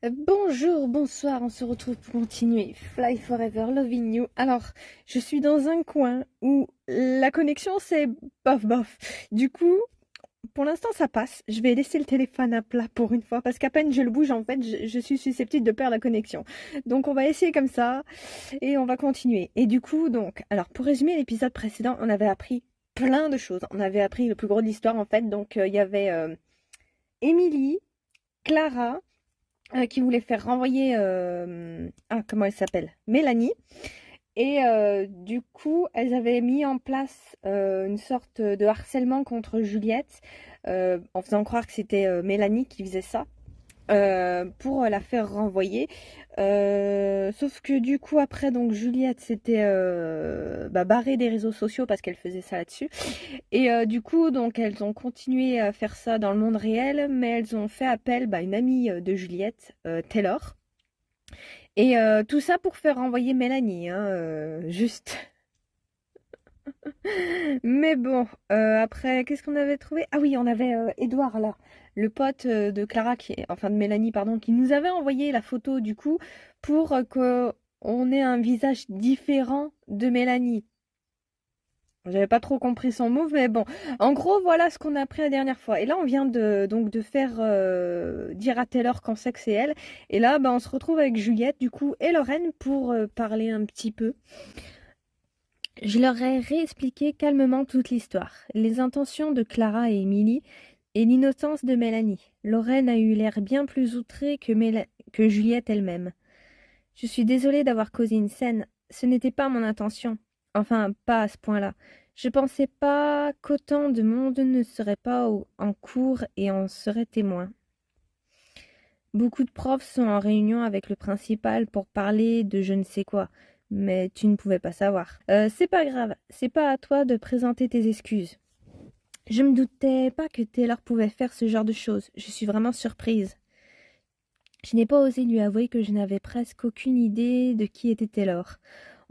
Bonjour, bonsoir, on se retrouve pour continuer Fly Forever Loving You. Alors, je suis dans un coin où la connexion c'est bof bof. Du coup, pour l'instant ça passe. Je vais laisser le téléphone à plat pour une fois parce qu'à peine je le bouge en fait, je suis susceptible de perdre la connexion. Donc on va essayer comme ça et on va continuer. Et du coup, donc, alors pour résumer l'épisode précédent, on avait appris plein de choses. On avait appris le plus gros de l'histoire en fait. Donc il y avait Emily, Clara qui voulait faire renvoyer, comment elle s'appelle? Mélanie. Et du coup, elles avaient mis en place une sorte de harcèlement contre Juliette, en faisant croire que c'était Mélanie qui faisait ça pour la faire renvoyer. Sauf que du coup après donc Juliette s'était barrée des réseaux sociaux parce qu'elle faisait ça là-dessus. Et du coup donc elles ont continué à faire ça dans le monde réel, mais elles ont fait appel à une amie de Juliette, Taylor. Et tout ça pour faire renvoyer Mélanie, hein, juste. Mais bon, après, qu'est-ce qu'on avait trouvé? Ah oui, on avait Edouard là, le pote de Clara, enfin de Mélanie, pardon, qui nous avait envoyé la photo du coup pour qu'on ait un visage différent de Mélanie. J'avais pas trop compris son move, mais bon. En gros, voilà ce qu'on a appris la dernière fois. Et là, on vient de faire dire à Taylor qu'on sait que c'est elle. Et là, on se retrouve avec Juliette, du coup, et Lorraine pour parler un petit peu. Je leur ai réexpliqué calmement toute l'histoire, les intentions de Clara et Emily, et l'innocence de Mélanie. Lorraine a eu l'air bien plus outrée que Juliette elle-même. Je suis désolée d'avoir causé une scène. Ce n'était pas mon intention. Enfin, pas à ce point-là. Je pensais pas qu'autant de monde ne serait pas en cours et en serait témoin. Beaucoup de profs sont en réunion avec le principal pour parler de je ne sais quoi, mais tu ne pouvais pas savoir. C'est pas grave, c'est pas à toi de présenter tes excuses. Je me doutais pas que Taylor pouvait faire ce genre de choses. Je suis vraiment surprise. Je n'ai pas osé lui avouer que je n'avais presque aucune idée de qui était Taylor.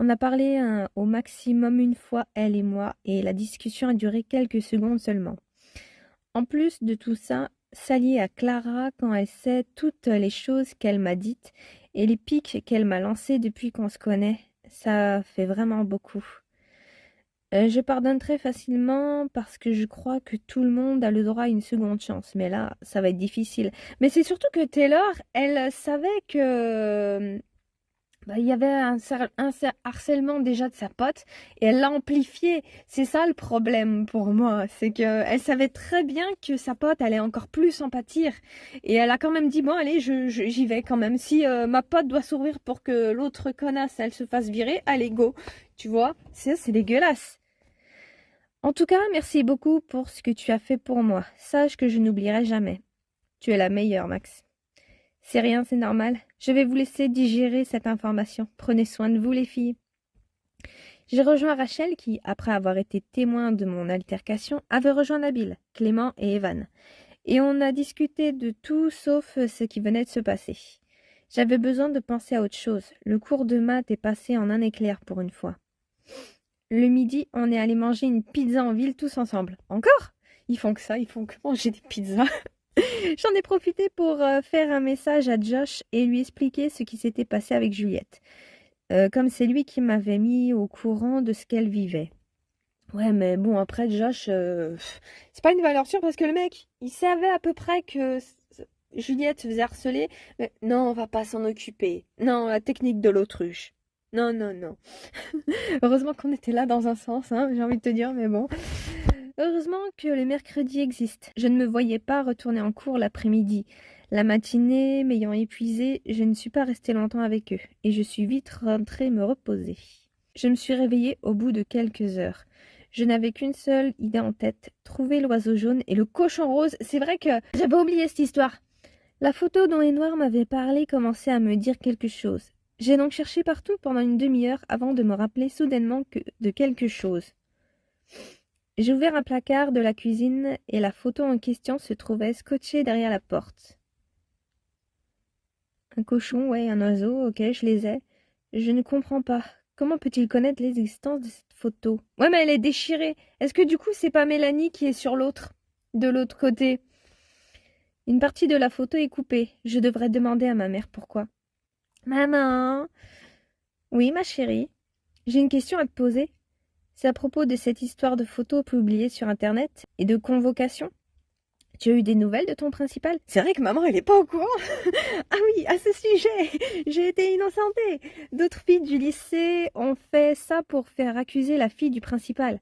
On a parlé au maximum une fois, elle et moi, et la discussion a duré quelques secondes seulement. En plus de tout ça, s'allier à Clara quand elle sait toutes les choses qu'elle m'a dites et les piques qu'elle m'a lancées depuis qu'on se connaît, ça fait vraiment beaucoup. Je pardonne très facilement parce que je crois que tout le monde a le droit à une seconde chance. Mais là, ça va être difficile. Mais c'est surtout que Taylor, elle savait que il y avait un harcèlement déjà de sa pote et elle l'a amplifié. C'est ça le problème pour moi. C'est que elle savait très bien que sa pote allait encore plus en pâtir. Et elle a quand même dit, bon allez, j'y vais quand même. Si ma pote doit sourire pour que l'autre connasse, elle se fasse virer, allez, go. Tu vois, c'est dégueulasse. En tout cas, merci beaucoup pour ce que tu as fait pour moi. Sache que je n'oublierai jamais. Tu es la meilleure, Max. C'est rien, c'est normal. Je vais vous laisser digérer cette information. Prenez soin de vous, les filles. J'ai rejoint Rachel qui, après avoir été témoin de mon altercation, avait rejoint Nabil, Clément et Evan. Et on a discuté de tout sauf ce qui venait de se passer. J'avais besoin de penser à autre chose. Le cours de maths est passé en un éclair pour une fois. Le midi, on est allé manger une pizza en ville tous ensemble. Encore? Ils font que ça, ils font que manger des pizzas. J'en ai profité pour faire un message à Josh et lui expliquer ce qui s'était passé avec Juliette. Comme c'est lui qui m'avait mis au courant de ce qu'elle vivait. Ouais, mais bon, après, Josh, c'est pas une valeur sûre parce que le mec, il savait à peu près que Juliette se faisait harceler. Mais non, on va pas s'en occuper. Non, la technique de l'autruche. Non, non, non. Heureusement qu'on était là dans un sens, hein, j'ai envie de te dire, mais bon. Heureusement que les mercredis existent. Je ne me voyais pas retourner en cours l'après-midi. La matinée m'ayant épuisée, je ne suis pas restée longtemps avec eux, et je suis vite rentrée me reposer. Je me suis réveillée au bout de quelques heures. Je n'avais qu'une seule idée en tête, trouver l'oiseau jaune et le cochon rose. C'est vrai que j'avais oublié cette histoire. La photo dont Édouard m'avait parlé commençait à me dire quelque chose. J'ai donc cherché partout pendant une demi-heure avant de me rappeler soudainement de quelque chose. J'ai ouvert un placard de la cuisine et la photo en question se trouvait scotchée derrière la porte. Un cochon, ouais, un oiseau, ok, je les ai. Je ne comprends pas. Comment peut-il connaître l'existence de cette photo? Ouais, mais elle est déchirée. Est-ce que du coup, c'est pas Mélanie qui est sur de l'autre côté? Une partie de la photo est coupée. Je devrais demander à ma mère pourquoi. Maman? Oui, ma chérie. J'ai une question à te poser. C'est à propos de cette histoire de photos publiées sur Internet et de convocation. Tu as eu des nouvelles de ton principal? C'est vrai que maman, elle est pas au courant. Ah oui, à ce sujet, j'ai été innocentée. D'autres filles du lycée ont fait ça pour faire accuser la fille du principal.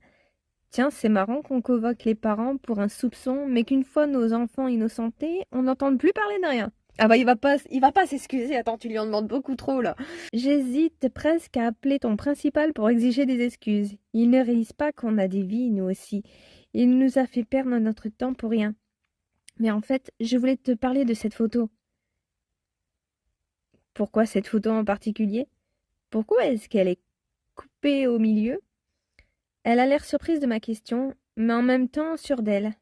Tiens, c'est marrant qu'on convoque les parents pour un soupçon, mais qu'une fois nos enfants innocentés, on n'entende plus parler de rien. Ah bah il va pas s'excuser. Attends, tu lui en demandes beaucoup trop là. J'hésite presque à appeler ton principal pour exiger des excuses. Il ne réalise pas qu'on a des vies, nous aussi. Il nous a fait perdre notre temps pour rien. Mais en fait, je voulais te parler de cette photo. Pourquoi cette photo en particulier? Pourquoi est-ce qu'elle est coupée au milieu? Elle a l'air surprise de ma question, mais en même temps sûre d'elle.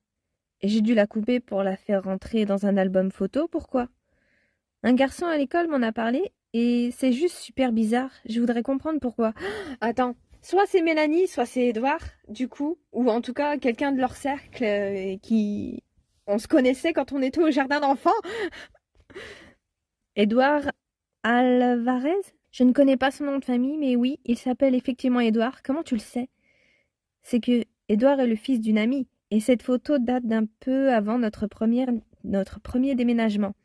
J'ai dû la couper pour la faire rentrer dans un album photo, pourquoi? Un garçon à l'école m'en a parlé, et c'est juste super bizarre. Je voudrais comprendre pourquoi. Attends, soit c'est Mélanie, soit c'est Edouard, du coup, ou en tout cas quelqu'un de leur cercle qui... On se connaissait quand on était au jardin d'enfants. Édouard Alvarez? Je ne connais pas son nom de famille, mais oui, il s'appelle effectivement Édouard. Comment tu le sais? C'est que Édouard est le fils d'une amie, et cette photo date d'un peu avant notre premier déménagement.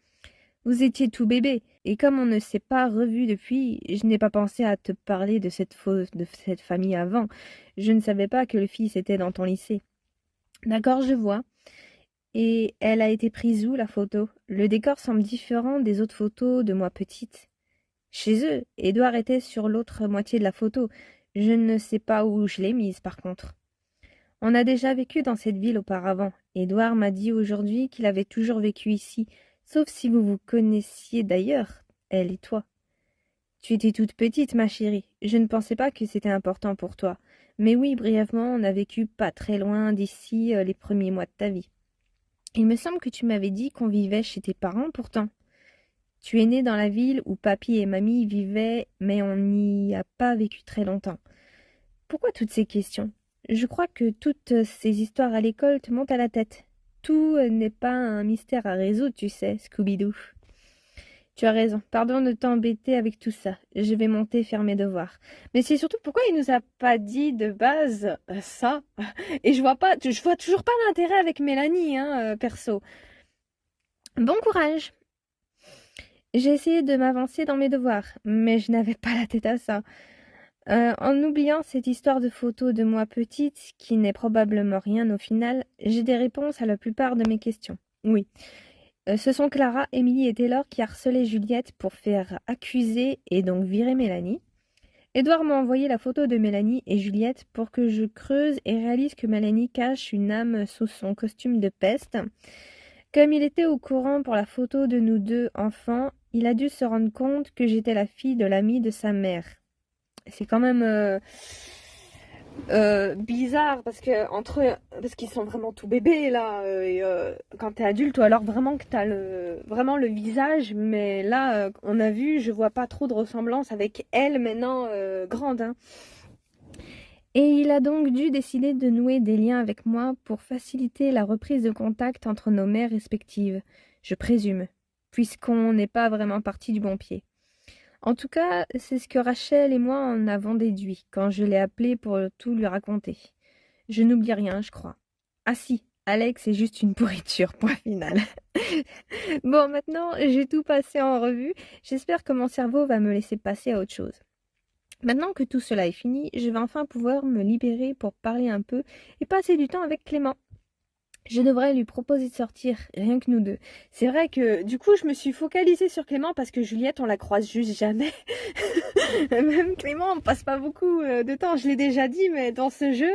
Vous étiez tout bébé, et comme on ne s'est pas revu depuis, je n'ai pas pensé à te parler de cette famille avant. Je ne savais pas que le fils était dans ton lycée. D'accord, je vois. Et elle a été prise où, la photo? Le décor semble différent des autres photos de moi petite. Chez eux, Édouard était sur l'autre moitié de la photo. Je ne sais pas où je l'ai mise, par contre. On a déjà vécu dans cette ville auparavant. Édouard m'a dit aujourd'hui qu'il avait toujours vécu ici, sauf si vous vous connaissiez d'ailleurs, elle et toi. Tu étais toute petite, ma chérie. Je ne pensais pas que c'était important pour toi. Mais oui, brièvement, on a vécu pas très loin d'ici les premiers mois de ta vie. Il me semble que tu m'avais dit qu'on vivait chez tes parents, pourtant. Tu es né dans la ville où papy et mamie vivaient, mais on n'y a pas vécu très longtemps. Pourquoi toutes ces questions? Je crois que toutes ces histoires à l'école te montent à la tête. Tout n'est pas un mystère à résoudre, tu sais, Scooby-Doo. Tu as raison. Pardon de t'embêter avec tout ça. Je vais monter faire mes devoirs. Mais c'est surtout pourquoi il nous a pas dit de base ça. Et je vois toujours pas l'intérêt avec Mélanie, hein, perso. Bon courage. J'ai essayé de m'avancer dans mes devoirs, mais je n'avais pas la tête à ça. En oubliant cette histoire de photo de moi petite, qui n'est probablement rien au final, j'ai des réponses à la plupart de mes questions. Oui. Ce sont Clara, Émilie et Taylor qui harcelaient Juliette pour faire accuser et donc virer Mélanie. Édouard m'a envoyé la photo de Mélanie et Juliette pour que je creuse et réalise que Mélanie cache une âme sous son costume de peste. Comme il était au courant pour la photo de nous deux enfants, il a dû se rendre compte que j'étais la fille de l'ami de sa mère. C'est quand même bizarre parce qu'ils sont vraiment tout bébés là quand t'es adulte ou alors vraiment que t'as vraiment le visage, mais là on a vu, je vois pas trop de ressemblance avec elle maintenant grande, hein. Et il a donc dû décider de nouer des liens avec moi pour faciliter la reprise de contact entre nos mères respectives, je présume, puisqu'on n'est pas vraiment parti du bon pied. En tout cas, c'est ce que Rachel et moi en avons déduit quand je l'ai appelé pour tout lui raconter. Je n'oublie rien, je crois. Ah si, Alex est juste une pourriture, point final. Bon, maintenant, j'ai tout passé en revue. J'espère que mon cerveau va me laisser passer à autre chose. Maintenant que tout cela est fini, je vais enfin pouvoir me libérer pour parler un peu et passer du temps avec Clément. Je devrais lui proposer de sortir, rien que nous deux. C'est vrai que du coup je me suis focalisée sur Clément parce que Juliette on la croise juste jamais. Même Clément on passe pas beaucoup de temps, je l'ai déjà dit, mais dans ce jeu,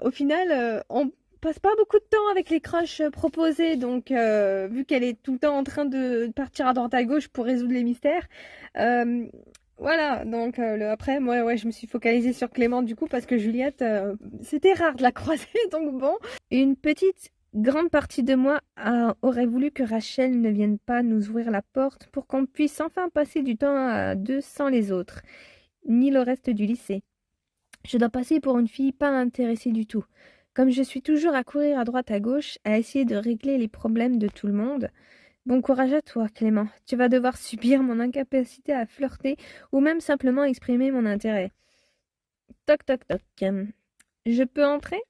au final on passe pas beaucoup de temps avec les crushs proposés, donc vu qu'elle est tout le temps en train de partir à droite à gauche pour résoudre les mystères, euh, voilà, donc après moi ouais je me suis focalisée sur Clément du coup parce que Juliette c'était rare de la croiser donc bon. Une petite grande partie de moi aurait voulu que Rachel ne vienne pas nous ouvrir la porte pour qu'on puisse enfin passer du temps à deux sans les autres, ni le reste du lycée. Je dois passer pour une fille pas intéressée du tout. Comme je suis toujours à courir à droite à gauche, à essayer de régler les problèmes de tout le monde. Bon courage à toi, Clément. Tu vas devoir subir mon incapacité à flirter ou même simplement exprimer mon intérêt. Toc toc toc. Je peux entrer?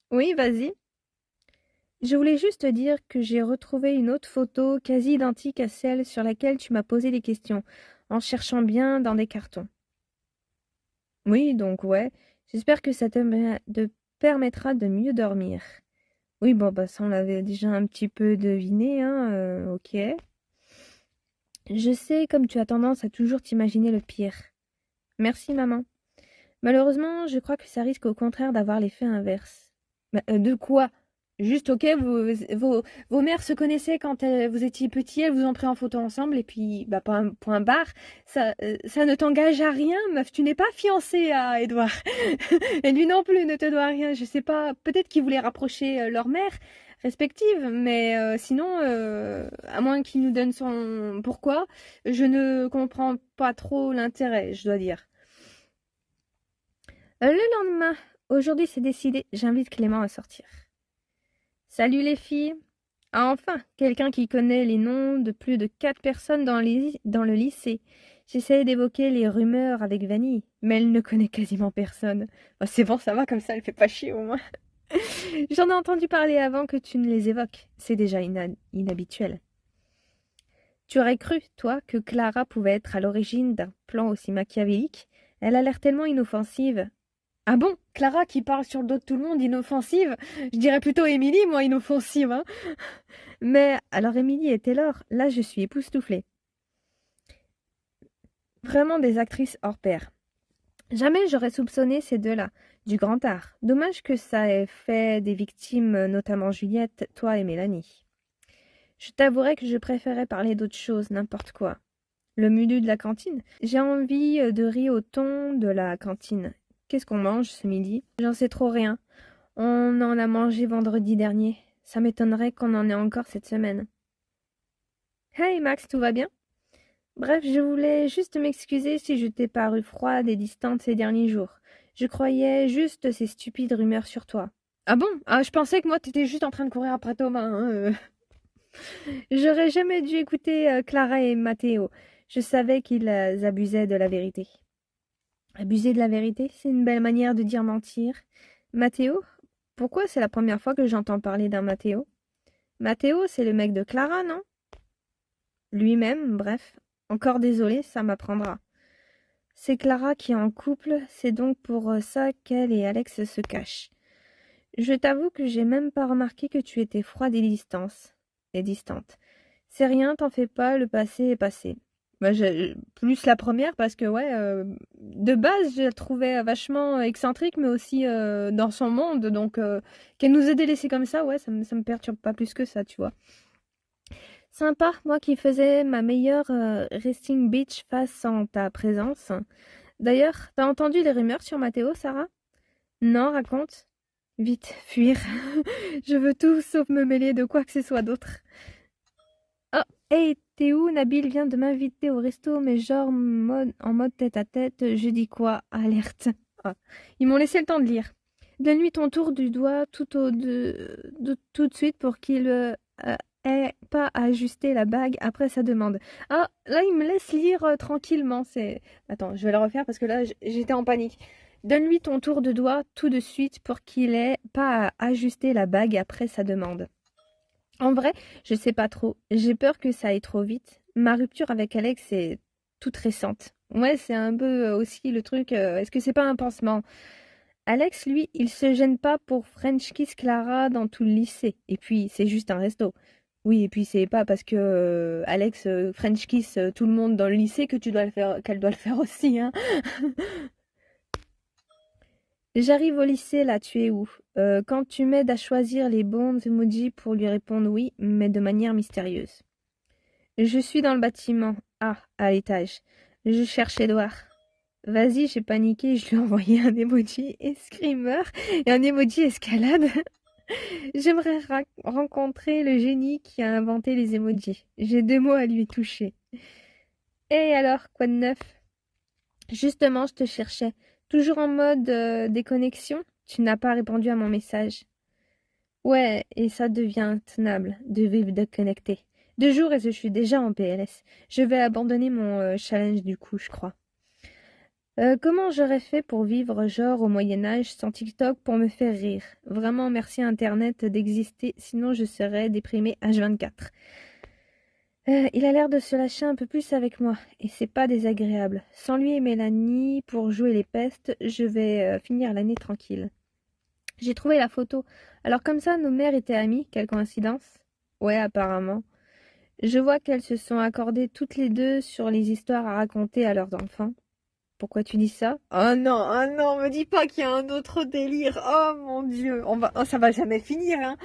Oui, vas-y. Je voulais juste te dire que j'ai retrouvé une autre photo quasi identique à celle sur laquelle tu m'as posé des questions, en cherchant bien dans des cartons. Oui, donc ouais. J'espère que ça te permettra de mieux dormir. Oui, bon, bah ça on l'avait déjà un petit peu deviné, hein, ok. Je sais comme tu as tendance à toujours t'imaginer le pire. Merci, maman. Malheureusement, je crois que ça risque au contraire d'avoir l'effet inverse. Bah, de quoi? Juste, ok, vos mères se connaissaient quand vous étiez petits, elles vous ont pris en photo ensemble, et puis, bah, point barre. Ça ne t'engage à rien, meuf. Tu n'es pas fiancée à Edouard. Et lui non plus ne te doit rien. Je sais pas, peut-être qu'ils voulaient rapprocher leurs mères respectives, mais sinon, à moins qu'il nous donne son pourquoi, je ne comprends pas trop l'intérêt, je dois dire. Le lendemain, aujourd'hui c'est décidé, j'invite Clément à sortir. Salut les filles. Ah, enfin, quelqu'un qui connaît les noms de plus de 4 personnes dans le lycée. J'essaie d'évoquer les rumeurs avec Vanille, mais elle ne connaît quasiment personne. Oh, c'est bon, ça va, comme ça elle fait pas chier au moins. J'en ai entendu parler avant que tu ne les évoques. C'est déjà inhabituel. Tu aurais cru, toi, que Clara pouvait être à l'origine d'un plan aussi machiavélique? Elle a l'air tellement inoffensive. Ah bon? Clara qui parle sur le dos de tout le monde, inoffensive? Je dirais plutôt Émilie, moi, inoffensive, hein. Mais alors Émilie et Taylor, là je suis époustouflée. Vraiment des actrices hors pair. Jamais j'aurais soupçonné ces deux-là. Du grand art. Dommage que ça ait fait des victimes, notamment Juliette, toi et Mélanie. Je t'avouerai que je préférais parler d'autre chose, n'importe quoi. Le menu de la cantine? J'ai envie de riz au thon de la cantine. Qu'est-ce qu'on mange ce midi? J'en sais trop rien. On en a mangé vendredi dernier. Ça m'étonnerait qu'on en ait encore cette semaine. Hey Max, tout va bien? Bref, je voulais juste m'excuser si je t'ai paru froide et distante ces derniers jours. Je croyais juste ces stupides rumeurs sur toi. Ah bon? Ah, je pensais que moi t'étais juste en train de courir après Thomas, hein. J'aurais jamais dû écouter Clara et Matteo. Je savais qu'ils abusaient de la vérité. Abuser de la vérité, c'est une belle manière de dire mentir. Matteo? Pourquoi c'est la première fois que j'entends parler d'un Matteo? Matteo, c'est le mec de Clara, non? Lui-même, bref. Encore désolé, ça m'apprendra. C'est Clara qui est en couple, c'est donc pour ça qu'elle et Alex se cachent. Je t'avoue que j'ai même pas remarqué que tu étais froide et distante. C'est rien, t'en fais pas, le passé est passé. Bah, plus la première parce que ouais, de base je la trouvais vachement excentrique, mais aussi dans son monde, donc qu'elle nous ait délaissés comme ça, ouais, ça me perturbe pas plus que ça, tu vois. Sympa, moi qui faisais ma meilleure resting bitch face en ta présence. D'ailleurs, t'as entendu les rumeurs sur Mathéo, Sarah? Non, raconte. Vite, fuir. Je veux tout sauf me mêler de quoi que ce soit d'autre. Oh, hey, t'es où? Nabil vient de m'inviter au resto, mais genre en mode tête à tête. Je dis quoi? Alerte. Ah, ils m'ont laissé le temps de lire. Donne-lui ton tour du doigt tout de suite pour qu'il ait pas à ajuster la bague après sa demande. Ah, là, il me laisse lire tranquillement. C'est... Attends, je vais le refaire parce que là, j'étais en panique. Donne-lui ton tour de doigt tout de suite pour qu'il ait pas à ajuster la bague après sa demande. En vrai, je sais pas trop. J'ai peur que ça aille trop vite. Ma rupture avec Alex est toute récente. Ouais, c'est un peu aussi le truc. Est-ce que c'est pas un pansement? Alex, lui, il se gêne pas pour French Kiss Clara dans tout le lycée. Et puis, c'est juste un resto. Oui, et puis c'est pas parce que Alex French Kiss tout le monde dans le lycée que tu dois le faire, qu'elle doit le faire aussi, hein. J'arrive au lycée, là, tu es où? Quand tu m'aides à choisir les bons emojis pour lui répondre oui, mais de manière mystérieuse. Je suis dans le bâtiment. Ah, à l'étage. Je cherche Edouard. Vas-y, j'ai paniqué, je lui ai envoyé un emoji escrimeur et un emoji escalade. J'aimerais rencontrer le génie qui a inventé les emojis. J'ai 2 mots à lui toucher. Et alors, quoi de neuf? Justement, je te cherchais. Toujours en mode déconnexion? Tu n'as pas répondu à mon message. Ouais, et ça devient intenable de vivre déconnecté. 2 jours et je suis déjà en PLS. Je vais abandonner mon challenge du coup, je crois. Comment j'aurais fait pour vivre genre au Moyen Âge sans TikTok pour me faire rire? Vraiment merci Internet d'exister, sinon je serais déprimée H24. Il a l'air de se lâcher un peu plus avec moi, et c'est pas désagréable. Sans lui et Mélanie, pour jouer les pestes, je vais finir l'année tranquille. J'ai trouvé la photo. Alors comme ça, nos mères étaient amies, quelle coïncidence? Ouais, apparemment. Je vois qu'elles se sont accordées toutes les deux sur les histoires à raconter à leurs enfants. Pourquoi tu dis ça? Oh non, me dis pas qu'il y a un autre délire. Oh mon Dieu, ça va jamais finir, hein.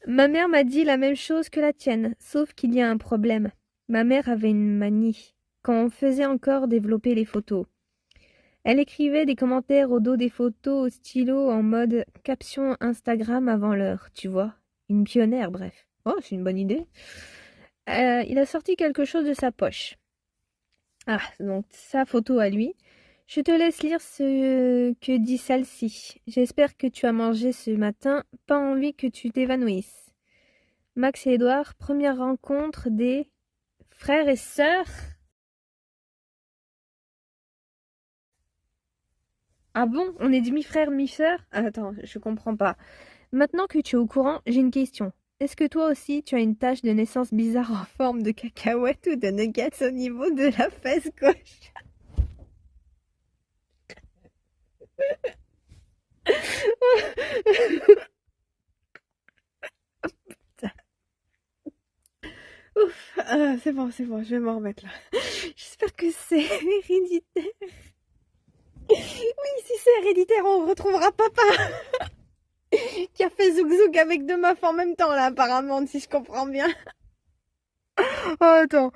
Ma mère m'a dit la même chose que la tienne, sauf qu'il y a un problème. Ma mère avait une manie, quand on faisait encore développer les photos. Elle écrivait des commentaires au dos des photos au stylo en mode caption Instagram avant l'heure, tu vois. Une pionnière, bref. Oh, c'est une bonne idée. Il a sorti quelque chose de sa poche. Ah, donc sa photo à lui. Je te laisse lire ce que dit celle-ci. J'espère que tu as mangé ce matin, pas envie que tu t'évanouisses. Max et Édouard, première rencontre des frères et sœurs. Ah bon, on est demi-frères, demi-sœurs? Attends, je comprends pas. Maintenant que tu es au courant, j'ai une question. Est-ce que toi aussi tu as une tache de naissance bizarre en forme de cacahuète ou de nuggets au niveau de la fesse gauche? Ouf, c'est bon, je vais m'en remettre là. J'espère que c'est héréditaire. Oui, si c'est héréditaire, on retrouvera papa qui a fait zouk zouk avec deux meufs en même temps là, apparemment, si je comprends bien. Oh, attends,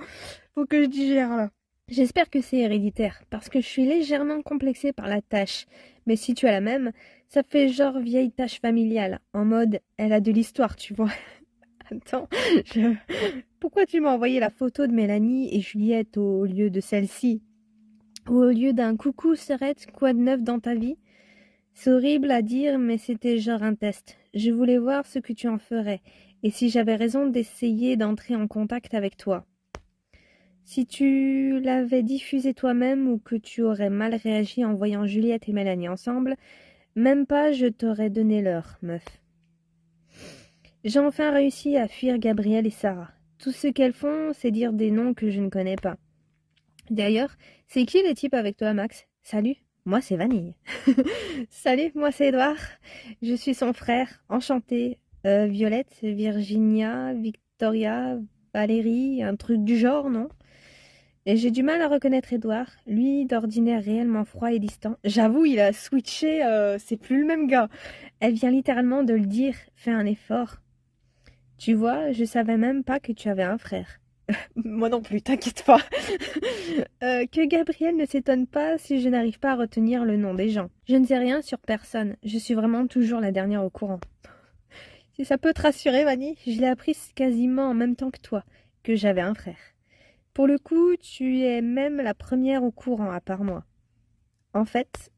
faut que je digère là. J'espère que c'est héréditaire, parce que je suis légèrement complexée par la tâche. Mais si tu as la même, ça fait genre vieille tâche familiale, en mode elle a de l'histoire, tu vois. Attends, je... pourquoi tu m'as envoyé la photo de Mélanie et Juliette au lieu de celle-ci? Ou au lieu d'un coucou Serette, quoi de neuf dans ta vie? C'est horrible à dire, mais c'était genre un test. Je voulais voir ce que tu en ferais, et si j'avais raison d'essayer d'entrer en contact avec toi. Si tu l'avais diffusé toi-même ou que tu aurais mal réagi en voyant Juliette et Mélanie ensemble, même pas je t'aurais donné l'heure, meuf. J'ai enfin réussi à fuir Gabrielle et Sarah. Tout ce qu'elles font, c'est dire des noms que je ne connais pas. D'ailleurs, c'est qui le type avec toi, Max? Salut, moi c'est Vanille. Salut, moi c'est Edouard. Je suis son frère, enchanté. Violette, Virginia, Victoria, Valérie, un truc du genre, non? Et j'ai du mal à reconnaître Edouard, lui d'ordinaire réellement froid et distant. J'avoue, il a switché, c'est plus le même gars. Elle vient littéralement de le dire, fais un effort. Tu vois, je savais même pas que tu avais un frère. Moi non plus, t'inquiète pas. Que Gabriel ne s'étonne pas si je n'arrive pas à retenir le nom des gens. Je ne sais rien sur personne, je suis vraiment toujours la dernière au courant. Si ça peut te rassurer, Vanny, je l'ai appris quasiment en même temps que toi, que j'avais un frère. Pour le coup, tu es même la première au courant, à part moi. En fait,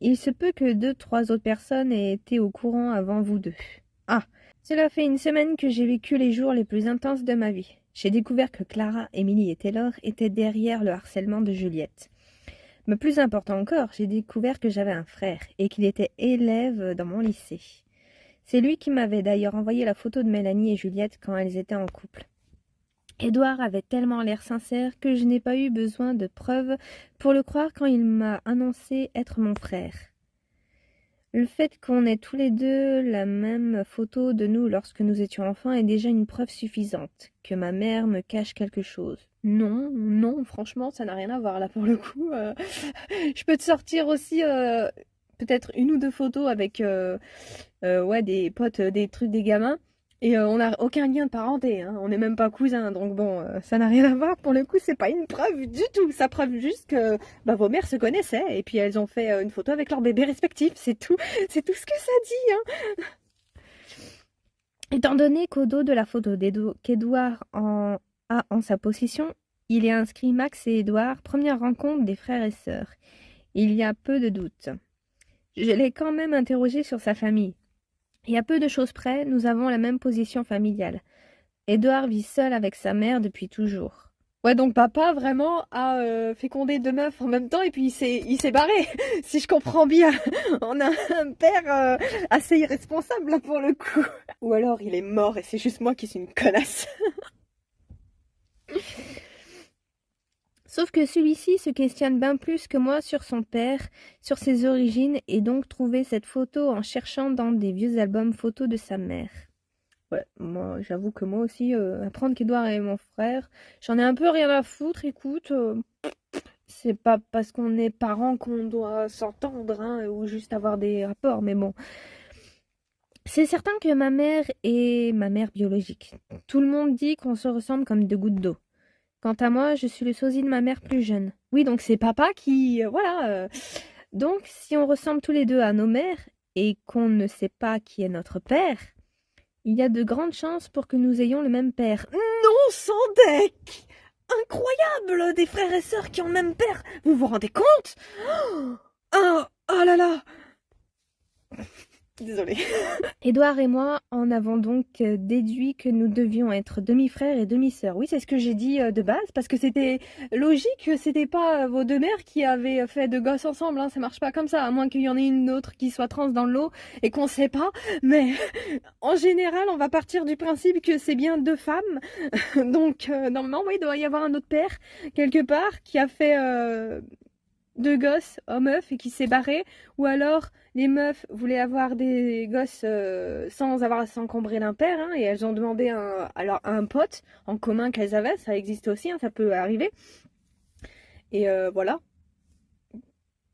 il se peut que 2, 3 autres personnes aient été au courant avant vous deux. Ah, cela fait une semaine que j'ai vécu les jours les plus intenses de ma vie. J'ai découvert que Clara, Emily et Taylor étaient derrière le harcèlement de Juliette. Mais plus important encore, j'ai découvert que j'avais un frère et qu'il était élève dans mon lycée. C'est lui qui m'avait d'ailleurs envoyé la photo de Mélanie et Juliette quand elles étaient en couple. Édouard avait tellement l'air sincère que je n'ai pas eu besoin de preuves pour le croire quand il m'a annoncé être mon frère. Le fait qu'on ait tous les deux la même photo de nous lorsque nous étions enfants est déjà une preuve suffisante que ma mère me cache quelque chose. Non, non, franchement, ça n'a rien à voir là pour le coup. Je peux te sortir aussi peut-être 1 ou 2 photos avec ouais, des potes, des trucs des gamins. Et on n'a aucun lien de parenté, hein. On n'est même pas cousins, donc bon, ça n'a rien à voir. Pour le coup, c'est pas une preuve du tout. Ça preuve juste que bah, vos mères se connaissaient et puis elles ont fait une photo avec leurs bébés respectifs. C'est tout, c'est tout ce que ça dit, hein. Étant donné qu'au dos de la photo qu'Edouard a en sa possession, il est inscrit Max et Edouard, première rencontre des frères et sœurs. Il y a peu de doute. Je l'ai quand même interrogé sur sa famille. Et à peu de choses près, nous avons la même position familiale. Édouard vit seul avec sa mère depuis toujours. Ouais, donc papa vraiment a fécondé 2 meufs en même temps et puis il s'est barré, si je comprends bien. On a un père assez irresponsable là pour le coup. Ou alors il est mort et c'est juste moi qui suis une connasse. Sauf que celui-ci se questionne bien plus que moi sur son père, sur ses origines, et donc trouvé cette photo en cherchant dans des vieux albums photos de sa mère. Ouais, moi, j'avoue que moi aussi, apprendre qu'Edouard est mon frère, j'en ai un peu rien à foutre, écoute. C'est pas parce qu'on est parents qu'on doit s'entendre, hein, ou juste avoir des rapports, mais bon. C'est certain que ma mère est ma mère biologique. Tout le monde dit qu'on se ressemble comme deux gouttes d'eau. Quant à moi, je suis le sosie de ma mère plus jeune. Oui, donc c'est papa qui... voilà. Donc, si on ressemble tous les deux à nos mères, et qu'on ne sait pas qui est notre père, il y a de grandes chances pour que nous ayons le même père. Non, sans deck! Incroyable! Des frères et sœurs qui ont le même père! Vous vous rendez compte? Oh, oh là là! Désolée. Édouard et moi en avons donc déduit que nous devions être demi-frères et demi-sœurs. Oui, c'est ce que j'ai dit de base, parce que c'était logique, c'était pas vos deux mères qui avaient fait de gosses ensemble, hein, ça marche pas comme ça, à moins qu'il y en ait une autre qui soit trans dans le lot et qu'on sait pas, mais en général, on va partir du principe que c'est bien deux femmes, donc normalement, oui, il doit y avoir un autre père, quelque part, qui a fait... deux gosses hommes-meufs et qui s'est barré, ou alors les meufs voulaient avoir des gosses sans avoir à s'encombrer d'un père, hein, et elles ont demandé alors, à un pote en commun qu'elles avaient, ça existe aussi, hein, ça peut arriver. Et voilà.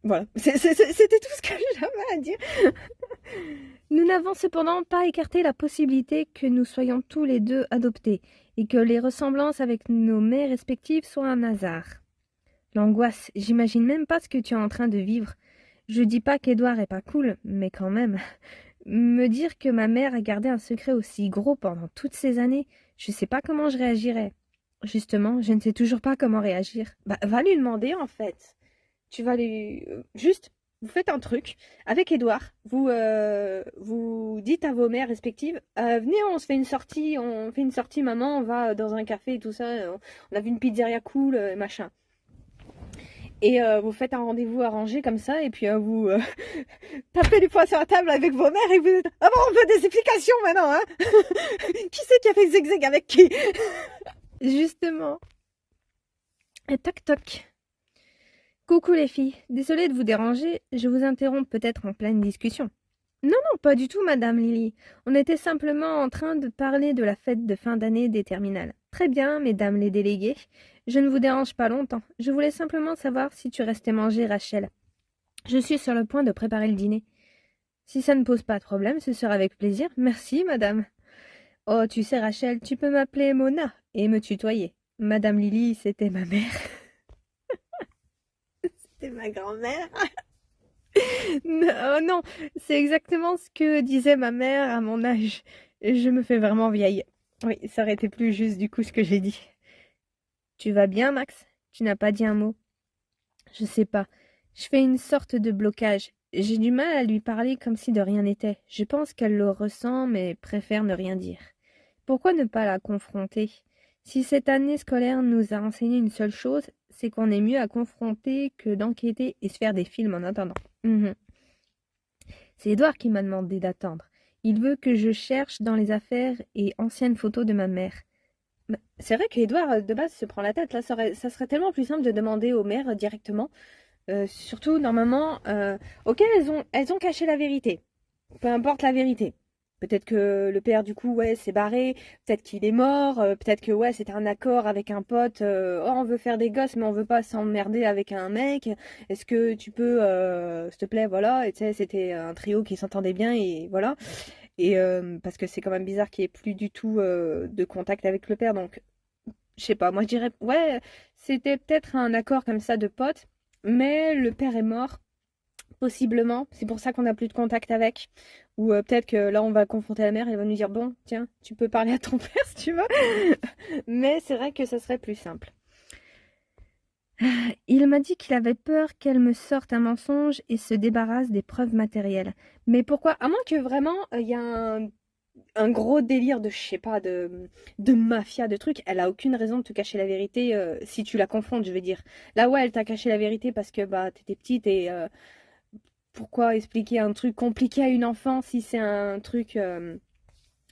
Voilà. C'était tout ce que j'avais à dire. Nous n'avons cependant pas écarté la possibilité que nous soyons tous les deux adoptés, et que les ressemblances avec nos mères respectives soient un hasard. L'angoisse, j'imagine même pas ce que tu es en train de vivre. Je dis pas qu'Edouard est pas cool, mais quand même. Me dire que ma mère a gardé un secret aussi gros pendant toutes ces années, je sais pas comment je réagirais. Justement, je ne sais toujours pas comment réagir. Bah, va lui demander en fait. Tu vas lui... juste, vous faites un truc avec Edouard. Vous dites à vos mères respectives, venez, on se fait une sortie, maman, on va dans un café et tout ça. On a vu une pizzeria cool, machin. Et vous faites un rendez-vous arrangé comme ça, et puis vous tapez du poing sur la table avec vos mères, et vous dites ah bon, on veut des explications maintenant, hein. Qui c'est qui a fait zigzag avec qui? Justement. Et toc toc. Coucou les filles, désolée de vous déranger, je vous interromps peut-être en pleine discussion. Non, non, pas du tout, madame Lily. On était simplement en train de parler de la fête de fin d'année des terminales. Très bien, mesdames les déléguées. Je ne vous dérange pas longtemps. Je voulais simplement savoir si tu restais manger, Rachel. Je suis sur le point de préparer le dîner. Si ça ne pose pas de problème, ce sera avec plaisir. Merci, madame. Oh, tu sais, Rachel, tu peux m'appeler Mona et me tutoyer. Madame Lily, c'était ma mère. C'était ma grand-mère. Non, non, c'est exactement ce que disait ma mère à mon âge. Je me fais vraiment vieille. Oui, ça aurait été plus juste du coup ce que j'ai dit. Tu vas bien, Max? Tu n'as pas dit un mot. Je sais pas. Je fais une sorte de blocage. J'ai du mal à lui parler comme si de rien n'était. Je pense qu'elle le ressent, mais préfère ne rien dire. Pourquoi ne pas la confronter? Si cette année scolaire nous a enseigné une seule chose, c'est qu'on est mieux à confronter que d'enquêter et se faire des films en attendant. C'est Édouard qui m'a demandé d'attendre. Il veut que je cherche dans les affaires et anciennes photos de ma mère. C'est vrai qu'Édouard, de base, se prend la tête. Là, ça serait tellement plus simple de demander aux mères directement. Surtout, normalement, ok, elles ont caché la vérité. Peu importe la vérité. Peut-être que le père, du coup, ouais, s'est barré. Peut-être qu'il est mort. Peut-être que, ouais, c'était un accord avec un pote. Oh, on veut faire des gosses, mais on veut pas s'emmerder avec un mec. Est-ce que tu peux, s'il te plaît, voilà. Et tu sais, c'était un trio qui s'entendait bien et voilà. Et parce que c'est quand même bizarre qu'il n'y ait plus du tout de contact avec le père. Donc, je sais pas. Moi, je dirais, ouais, c'était peut-être un accord comme ça de potes. Mais le père est mort. Possiblement, c'est pour ça qu'on n'a plus de contact avec. Ou peut-être que là, on va confronter la mère et elle va nous dire, bon, tiens, tu peux parler à ton père si tu veux. Mais c'est vrai que ça serait plus simple. Il m'a dit qu'il avait peur qu'elle me sorte un mensonge et se débarrasse des preuves matérielles. Mais pourquoi? À moins que vraiment il y a un gros délire de, je sais pas, de mafia, de trucs. Elle a aucune raison de te cacher la vérité si tu la confrontes, je veux dire. Là, ouais, elle t'a caché la vérité parce que bah t'étais petite et pourquoi expliquer un truc compliqué à une enfant si c'est un truc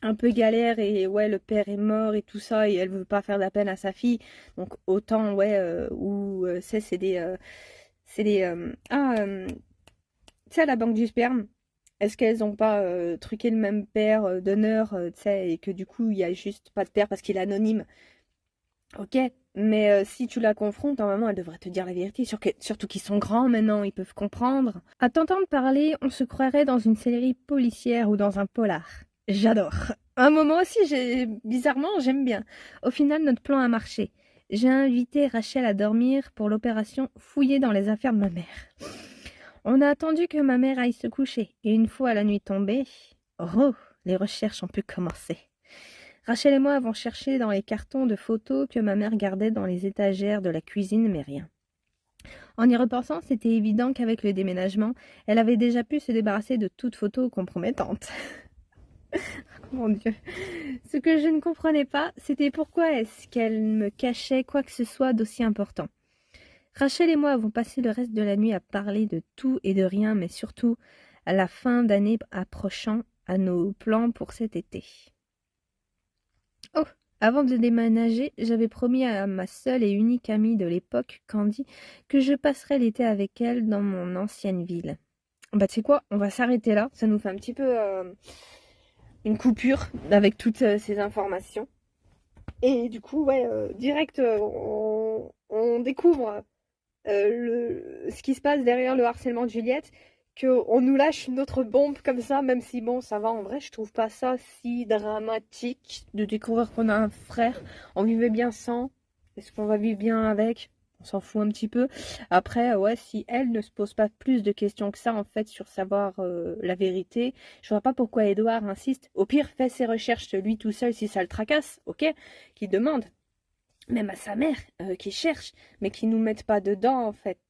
un peu galère et ouais, le père est mort et tout ça et elle veut pas faire de la peine à sa fille. Donc autant, ouais, ou c'est des, tu sais, à la banque du sperme. Est-ce qu'elles ont pas truqué le même père d'honneur, tu sais, et que du coup, il y a juste pas de père parce qu'il est anonyme? Ok, mais si tu la confrontes, normalement, elle devrait te dire la vérité. Surtout qu'ils sont grands maintenant, ils peuvent comprendre. À t'entendre parler, on se croirait dans une série policière ou dans un polar. J'adore. Un moment aussi, bizarrement, j'aime bien. Au final, notre plan a marché. J'ai invité Rachel à dormir pour l'opération fouiller dans les affaires de ma mère. On a attendu que ma mère aille se coucher, et une fois la nuit tombée, oh, les recherches ont pu commencer. Rachel et moi avons cherché dans les cartons de photos que ma mère gardait dans les étagères de la cuisine, mais rien. En y repensant, c'était évident qu'avec le déménagement, elle avait déjà pu se débarrasser de toute photo compromettante. Mon Dieu. Ce que je ne comprenais pas, c'était pourquoi est-ce qu'elle me cachait quoi que ce soit d'aussi important. Rachel et moi avons passé le reste de la nuit à parler de tout et de rien, mais surtout à la fin d'année approchant, à nos plans pour cet été. Oh, avant de déménager, j'avais promis à ma seule et unique amie de l'époque, Candy, que je passerais l'été avec elle dans mon ancienne ville. Bah tu sais quoi, on va s'arrêter là, ça nous fait un petit peu une coupure avec toutes ces informations. Et du coup, ouais, direct, on découvre ce qui se passe derrière le harcèlement de Juliette, qu'on nous lâche une autre bombe comme ça, même si bon, ça va en vrai, je trouve pas ça si dramatique de découvrir qu'on a un frère. On vivait bien sans, est-ce qu'on va vivre bien avec? On s'en fout un petit peu. Après, ouais, si elle ne se pose pas plus de questions que ça, en fait, sur savoir la vérité, je vois pas pourquoi Edouard insiste. Au pire, fait ses recherches lui tout seul si ça le tracasse, ok? Qu'il demande même à sa mère qui cherche, mais qui nous mettent pas dedans en fait.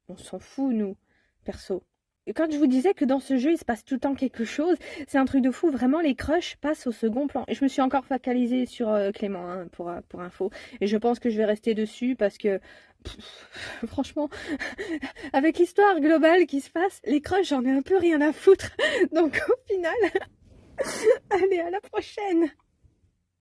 On s'en fout nous, perso. Et quand je vous disais que dans ce jeu il se passe tout le temps quelque chose, c'est un truc de fou, vraiment les crushs passent au second plan. Et je me suis encore focalisée sur Clément hein, pour info. Et je pense que je vais rester dessus parce que franchement, avec l'histoire globale qui se passe, les crushs j'en ai un peu rien à foutre. Donc au final, allez à la prochaine.